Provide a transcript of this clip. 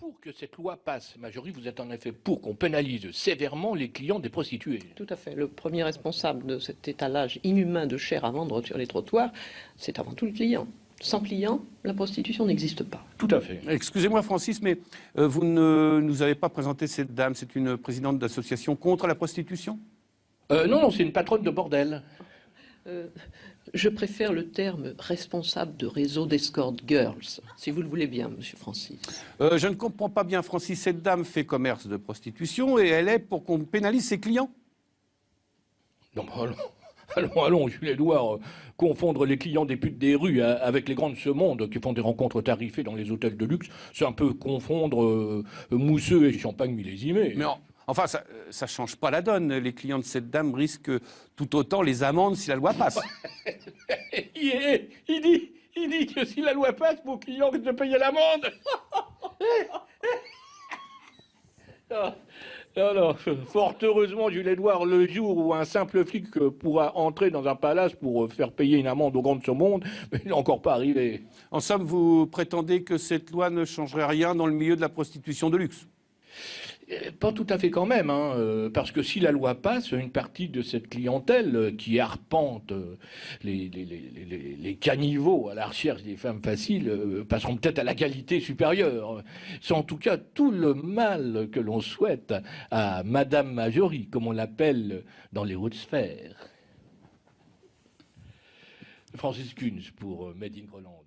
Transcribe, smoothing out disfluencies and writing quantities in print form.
pour que cette loi passe, Marjorie, vous êtes en effet pour qu'on pénalise sévèrement les clients des prostituées. Tout à fait. Le premier responsable de cet étalage inhumain de chair à vendre sur les trottoirs, c'est avant tout le client. Sans client, la prostitution n'existe pas. Tout à fait. Excusez-moi, Francis, mais vous ne nous avez pas présenté cette dame. C'est une présidente d'association contre la prostitution? Non, c'est une patronne de bordel. Je préfère le terme responsable de réseau d'escort girls, si vous le voulez bien, monsieur Francis. Je ne comprends pas bien, Francis. Cette dame fait commerce de prostitution et elle est pour qu'on pénalise ses clients. Non, allons, Jules-Édouard, confondre les clients des putes des rues avec les grands de ce monde qui font des rencontres tarifées dans les hôtels de luxe, c'est un peu confondre mousseux et champagne millésimé. Mais enfin, ça ne change pas la donne. Les clients de cette dame risquent tout autant les amendes si la loi passe. Il dit que si la loi passe, vos clients risquent de payer l'amende. Non, fort heureusement, Jules-Édouard, le jour où un simple flic pourra entrer dans un palace pour faire payer une amende aux grands de ce monde, mais il n'est encore pas arrivé. En somme, vous prétendez que cette loi ne changerait rien dans le milieu de la prostitution de luxe? Pas tout à fait quand même, parce que si la loi passe, une partie de cette clientèle qui arpente les caniveaux à la recherche des femmes faciles passeront peut-être à la qualité supérieure. C'est en tout cas tout le mal que l'on souhaite à Madame Marjorie, comme on l'appelle dans les hautes sphères. Francis Kunz pour Made in Groenland.